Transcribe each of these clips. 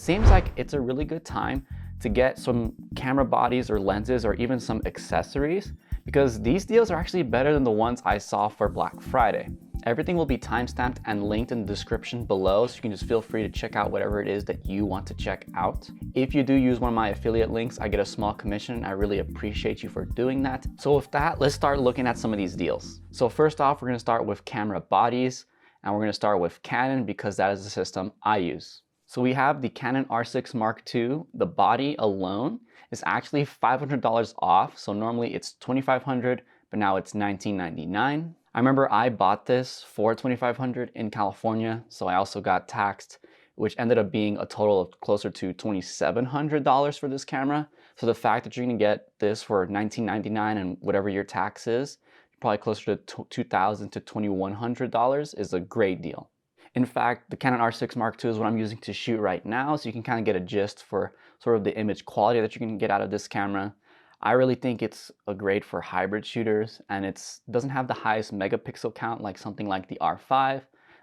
seems like it's a really good time to get some camera bodies or lenses or even some accessories, because these deals are actually better than the ones I saw for Black Friday. Everything will be timestamped and linked in the description below, so you can just feel free to check out whatever it is that you want to check out. If you do use one of my affiliate links, I get a small commission. I really appreciate you for doing that. So with that, let's start looking at some of these deals. So first off, we're gonna start with camera bodies, and we're gonna start with Canon because that is the system I use. So we have the Canon R6 Mark II. The body alone is actually $500 off. So normally it's $2,500, but now it's $1,999. I remember I bought this for $2,500 in California, so I also got taxed, which ended up being a total of closer to $2,700 for this camera. So the fact that you're gonna get this for $1,999 and whatever your tax is, probably closer to $2,000 to $2,100 is a great deal. In fact, the Canon R6 Mark II is what I'm using to shoot right now, so you can kind of get a gist for sort of the image quality that you can get out of this camera. I really think it's great for hybrid shooters, and it doesn't have the highest megapixel count like something like the R5,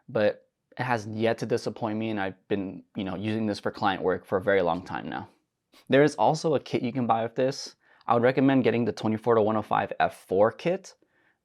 but it has yet to disappoint me, and I've been using this for client work for a very long time now. There is also a kit you can buy with this. I would recommend getting the 24-105 f4 kit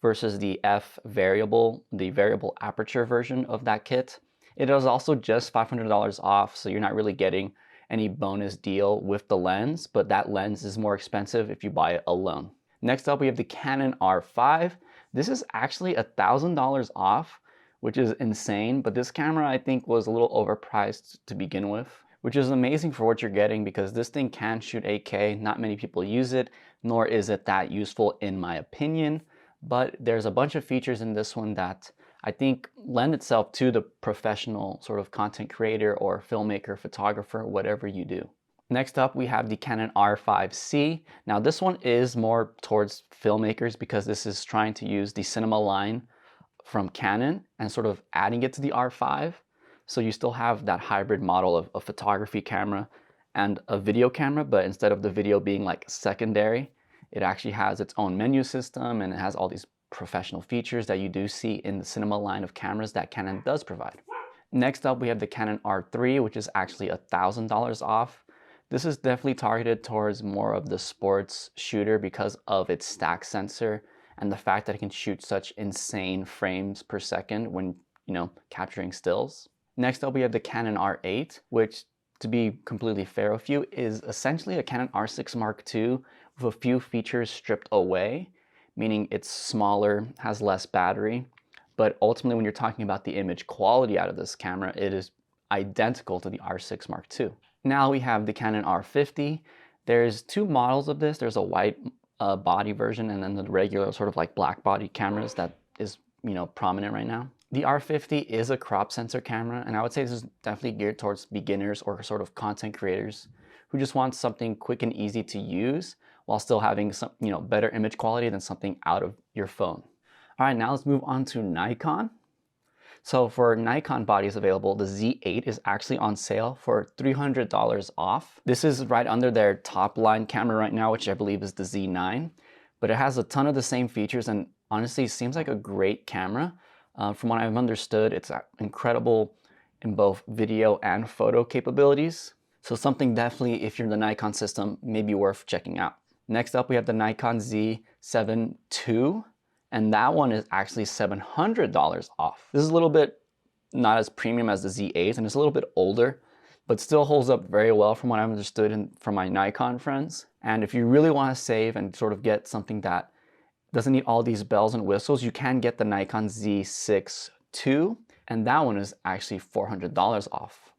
versus the variable aperture version of that kit. It is also just $500 off, so you're not really getting any bonus deal with the lens, but that lens is more expensive if you buy it alone. Next up, we have the Canon R5. This is actually $1,000 off, which is insane, but this camera I think was a little overpriced to begin with, which is amazing for what you're getting because this thing can shoot 8K. Not many people use it, nor is it that useful in my opinion. But there's a bunch of features in this one that I think lend itself to the professional sort of content creator or filmmaker, photographer, whatever you do. Next up, we have the Canon R5C. Now this one is more towards filmmakers because this is trying to use the cinema line from Canon and sort of adding it to the R5. So you still have that hybrid model of a photography camera and a video camera, but instead of the video being like secondary, it actually has its own menu system and it has all these professional features that you do see in the cinema line of cameras that Canon does provide. Next up, we have the Canon R3, which is actually $1,000 off. This is definitely targeted towards more of the sports shooter because of its stack sensor and the fact that it can shoot such insane frames per second when, capturing stills. Next up, we have the Canon R8, which, to be completely fair with you, is essentially a Canon R6 Mark II with a few features stripped away, meaning it's smaller, has less battery, but ultimately when you're talking about the image quality out of this camera, it is identical to the R6 Mark II. Now we have the Canon R50. There's two models of this. There's a white body version and then the regular sort of like black body cameras that is prominent right now. The R50 is a crop sensor camera, and I would say this is definitely geared towards beginners or sort of content creators who just want something quick and easy to use while still having some, better image quality than something out of your phone. All right, now let's move on to Nikon. So for Nikon bodies available, the Z8 is actually on sale for $300 off. This is right under their top line camera right now, which I believe is the Z9, but it has a ton of the same features and honestly seems like a great camera. From what I've understood, it's incredible in both video and photo capabilities. So something definitely, if you're in the Nikon system, may be worth checking out. Next up, we have the Nikon Z7 II, and that one is actually $700 off. This is a little bit not as premium as the Z8, and it's a little bit older, but still holds up very well from what I've understood from my Nikon friends. And if you really want to save and sort of get something that doesn't need all these bells and whistles, you can get the Nikon Z6 II, and that one is actually $400 off.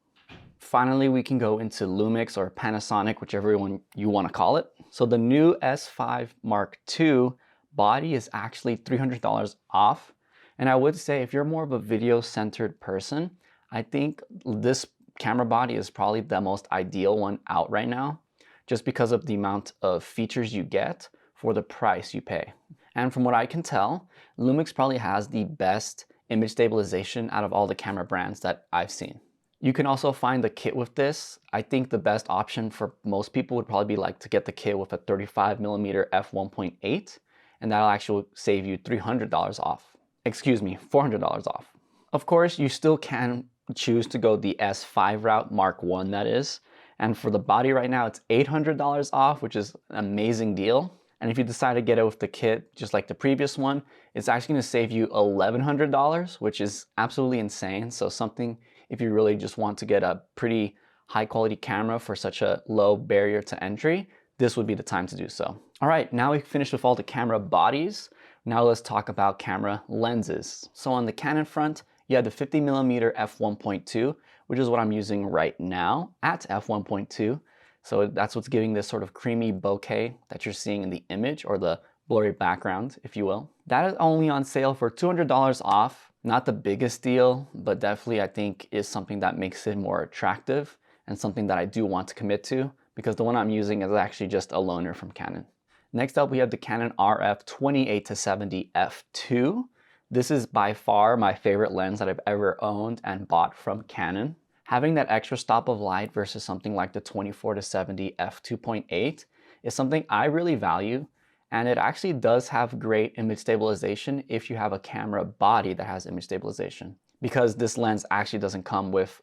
Finally, we can go into Lumix or Panasonic, whichever one you want to call it. So the new S5 Mark II body is actually $300 off. And I would say if you're more of a video-centered person, I think this camera body is probably the most ideal one out right now, just because of the amount of features you get for the price you pay. And from what I can tell, Lumix probably has the best image stabilization out of all the camera brands that I've seen. You can also find the kit with this. I think the best option for most people would probably be like to get the kit with a 35mm f1.8, and that'll actually save you $300 off. Excuse me, $400 off. Of course, you still can choose to go the S5 route, Mark 1 that is. And for the body right now, it's $800 off, which is an amazing deal. And if you decide to get it with the kit, just like the previous one, it's actually gonna save you $1,100, which is absolutely insane. So something, if you really just want to get a pretty high quality camera for such a low barrier to entry, this would be the time to do so. All right, now we've finished with all the camera bodies. Now let's talk about camera lenses. So on the Canon front, you have the 50mm f1.2, which is what I'm using right now at f1.2. So that's what's giving this sort of creamy bokeh that you're seeing in the image, or the blurry background, if you will. That is only on sale for $200 off. Not the biggest deal, but definitely I think is something that makes it more attractive and something that I do want to commit to, because the one I'm using is actually just a loaner from Canon. Next up, we have the Canon RF 28-70 f2. This is by far my favorite lens that I've ever owned and bought from Canon. Having that extra stop of light versus something like the 24-70 f2.8 is something I really value, and it actually does have great image stabilization if you have a camera body that has image stabilization, because this lens actually doesn't come with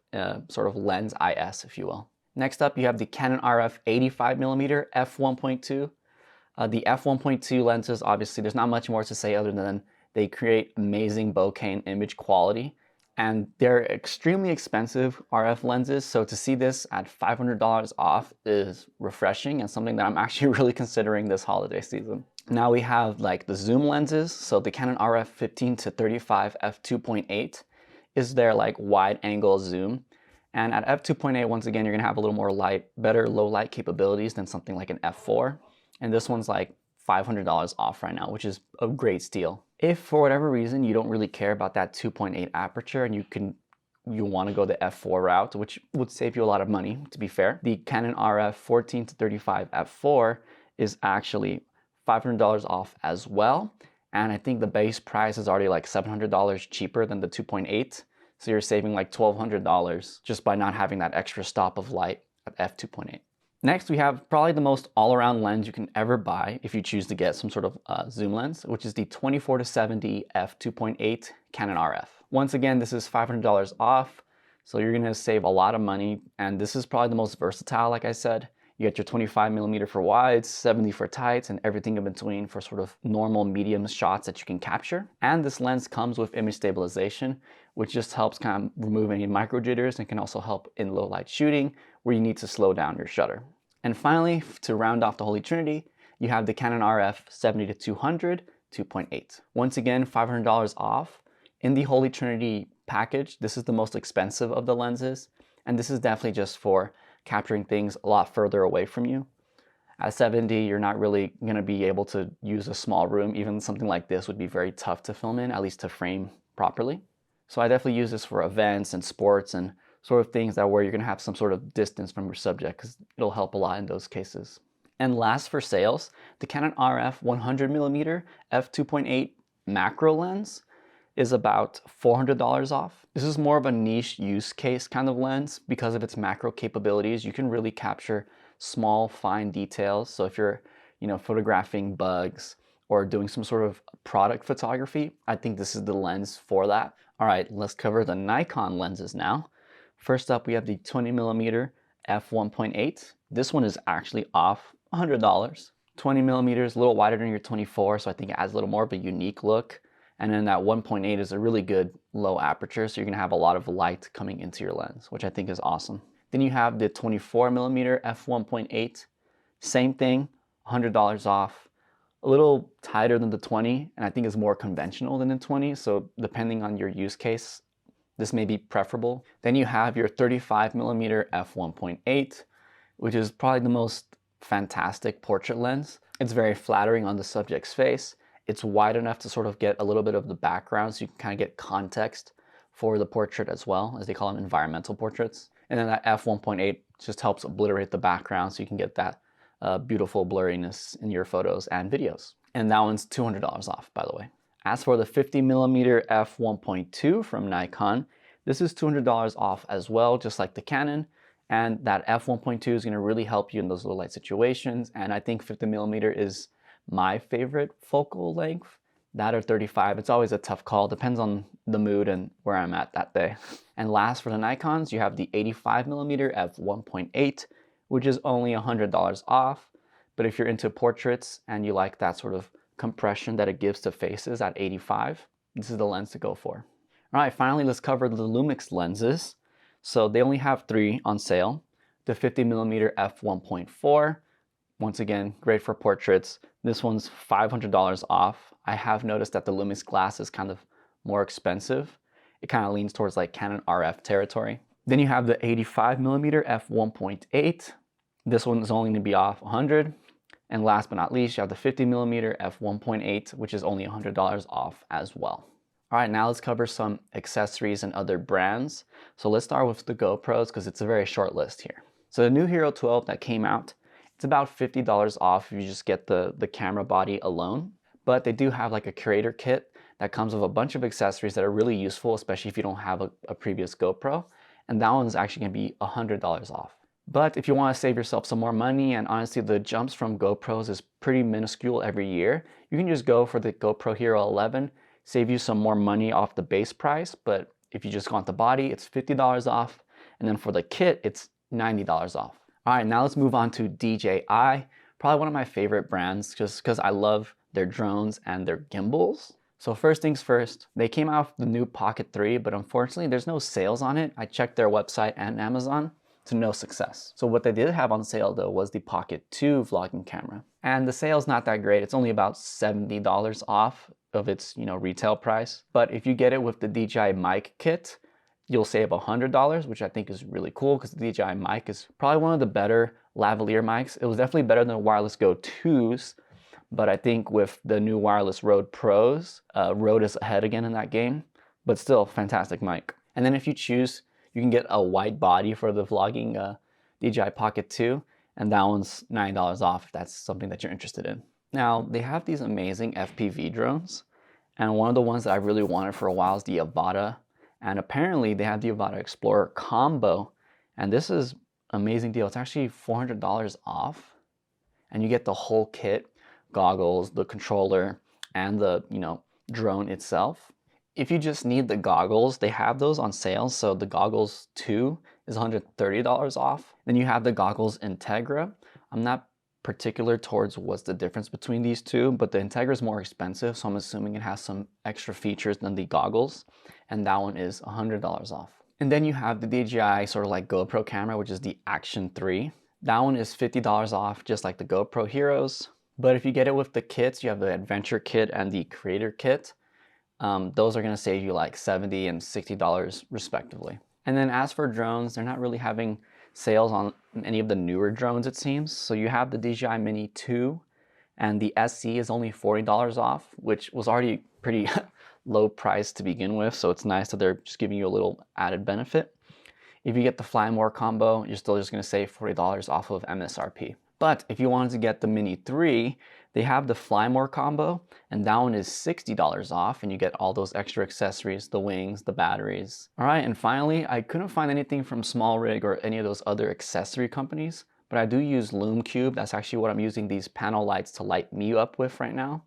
sort of lens IS, if you will. Next up, you have the Canon RF 85mm f1.2. The f1.2 lenses, obviously, there's not much more to say other than they create amazing bokeh and image quality. And they're extremely expensive RF lenses, so to see this at $500 off is refreshing and something that I'm actually really considering this holiday season. Now we have like the zoom lenses. So the Canon RF 15-35 f2.8 is their like wide angle zoom. And at f2.8, once again, you're gonna have a little more light, better low light capabilities than something like an f4. And this one's like $500 off right now, which is a great steal. If for whatever reason you don't really care about that 2.8 aperture and you want to go the f4 route, which would save you a lot of money, to be fair, the Canon RF 14-35 f4 is actually $500 off as well. And I think the base price is already like $700 cheaper than the 2.8. So you're saving like $1,200 just by not having that extra stop of light at f2.8. Next, we have probably the most all-around lens you can ever buy if you choose to get some sort of zoom lens, which is the 24-70 f2.8 Canon RF. Once again, this is $500 off, so you're gonna save a lot of money, and this is probably the most versatile, like I said. You get your 25mm for wides, 70 for tights, and everything in between for sort of normal medium shots that you can capture. And this lens comes with image stabilization, which just helps kind of remove any micro jitters and can also help in low light shooting where you need to slow down your shutter. And finally, to round off the Holy Trinity, you have the Canon RF 70-200 2.8. Once again, $500 off. In the Holy Trinity package, this is the most expensive of the lenses, and this is definitely just for capturing things a lot further away from you. At 70, you're not really going to be able to use a small room. Even something like this would be very tough to film in, at least to frame properly. So I definitely use this for events and sports and sort of things that where you're going to have some sort of distance from your subject, because it'll help a lot in those cases. And last for sales, the Canon RF 100mm f2.8 macro lens is about $400 off. This is more of a niche use case kind of lens. Because of its macro capabilities, you can really capture small, fine details. So if you're, photographing bugs or doing some sort of product photography, I think this is the lens for that. All right, let's cover the Nikon lenses now. First up, we have the 20mm f1.8. This one is actually off $100. 20mm is a little wider than your 24, so I think it adds a little more of a unique look. And then that 1.8 is a really good low aperture, so you're gonna have a lot of light coming into your lens, which I think is awesome. Then you have the 24mm f1.8. Same thing, $100 off. A little tighter than the 20, and I think is more conventional than the 20, so depending on your use case, this may be preferable. Then you have your 35mm f1.8, which is probably the most fantastic portrait lens. It's very flattering on the subject's face. It's wide enough to sort of get a little bit of the background, so you can kind of get context for the portrait as well, as they call them, environmental portraits. And then that f1.8 just helps obliterate the background, so you can get that beautiful blurriness in your photos and videos. And that one's $200 off, by the way. As for the 50mm f1.2 from Nikon, this is $200 off as well, just like the Canon. And that f1.2 is going to really help you in those low light situations. And I think 50mm is my favorite focal length That or 35. It's always a tough call. Depends on the mood and where I'm at that day. And last for the Nikons, you have the 85mm f1.8, which is only $100 off. But if you're into portraits and you like that sort of compression that it gives to faces at 85, this is the lens to go for. All right, finally, let's cover the Lumix lenses. So they only have 3 on sale. The 50mm f1.4, once again, great for portraits. This one's $500 off. I have noticed that the Lumix glass is kind of more expensive. It kind of leans towards like Canon RF territory. Then you have the 85mm f1.8. This one is only going to be off 100. And last but not least, you have the 50mm f1.8, which is only $100 off as well. All right, now let's cover some accessories and other brands. So let's start with the GoPros because it's a very short list here. So the new Hero 12 that came out, it's about $50 off if you just get the camera body alone. But they do have like a curator kit that comes with a bunch of accessories that are really useful, especially if you don't have a previous GoPro. And that one's actually gonna be $100 off. But if you wanna save yourself some more money, and honestly the jumps from GoPros is pretty minuscule every year, you can just go for the GoPro Hero 11, save you some more money off the base price. But if you just want the body, it's $50 off. And then for the kit, it's $90 off. All right, now let's move on to DJI. Probably one of my favorite brands just because I love their drones and their gimbals. So first things first, they came out with the new Pocket 3, but unfortunately there's no sales on it. I checked their website and Amazon to no success. So what they did have on sale though was the Pocket 2 vlogging camera. And the sale's not that great. It's only about $70 off of its retail price. But if you get it with the DJI mic kit, you'll save $100, which I think is really cool because the DJI mic is probably one of the better lavalier mics. It was definitely better than the Wireless Go 2s, but I think with the new Wireless Rode Pros, Rode is ahead again in that game, but still fantastic mic. And then if you choose, you can get a white body for the vlogging DJI Pocket 2, and that one's $9 off if that's something that you're interested in. Now, they have these amazing FPV drones, and one of the ones that I really wanted for a while is the Avata. And apparently they have the Avata Explorer combo, and this is an amazing deal. It's actually $400 off, and you get the whole kit, goggles, the controller, and the drone itself. If you just need the goggles, they have those on sale. So the goggles 2 is $130 off. Then you have the goggles Integra. I'm not particular towards what's the difference between these two, but the Integra is more expensive, so I'm assuming it has some extra features than the goggles, and that one is $100 off. And then you have the DJI sort of like GoPro camera, which is the Action 3. That one is $50 off, just like the GoPro Heroes. But if you get it with the kits, you have the Adventure Kit and the Creator Kit. Those are gonna save you like $70 and $60 respectively. And then as for drones, they're not really having sales on any of the newer drones, it seems. So you have the DJI Mini 2, and the SE is only $40 off, which was already pretty low price to begin with. So it's nice that they're just giving you a little added benefit. If you get the Fly More combo, you're still just gonna save $40 off of MSRP. But if you wanted to get the Mini 3, they have the Fly More combo, and that one is $60 off, and you get all those extra accessories, the wings, the batteries. All right, and finally, I couldn't find anything from SmallRig or any of those other accessory companies, but I do use Lume Cube. That's actually what I'm using these panel lights to light me up with right now.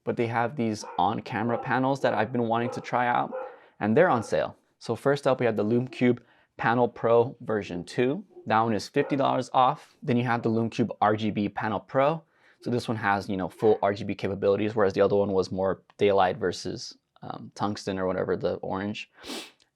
But they have these on-camera panels that I've been wanting to try out, and they're on sale. So first up, we have the Lume Cube Panel Pro version 2. That one is $50 off. Then you have the Lume Cube RGB Panel Pro. So this one has, full RGB capabilities, whereas the other one was more daylight versus tungsten or whatever, the orange.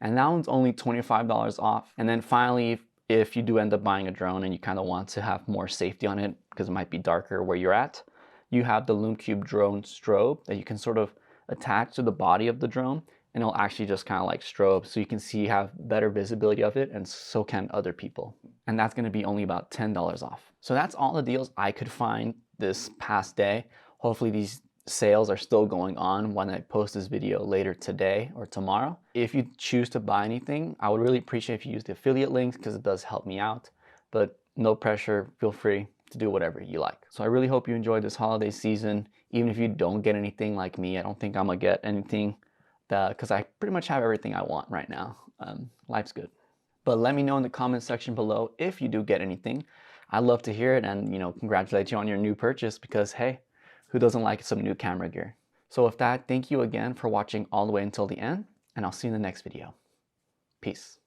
And that one's only $25 off. And then finally, if you do end up buying a drone and you kind of want to have more safety on it because it might be darker where you're at, you have the Lume Cube Drone Strobe that you can sort of attach to the body of the drone, and it'll actually just kind of like strobe, so you can see, have better visibility of it, and so can other people. And that's gonna be only about $10 off. So that's all the deals I could find this past day. Hopefully these sales are still going on when I post this video later today or tomorrow. If you choose to buy anything, I would really appreciate if you use the affiliate links because it does help me out, but no pressure, feel free to do whatever you like. So I really hope you enjoyed this holiday season. Even if you don't get anything like me, I don't think I'm gonna get anything because I pretty much have everything I want right now. Life's good. But let me know in the comment section below if you do get anything. I'd love to hear it and congratulate you on your new purchase because hey, who doesn't like some new camera gear? So with that, thank you again for watching all the way until the end, and I'll see you in the next video. Peace.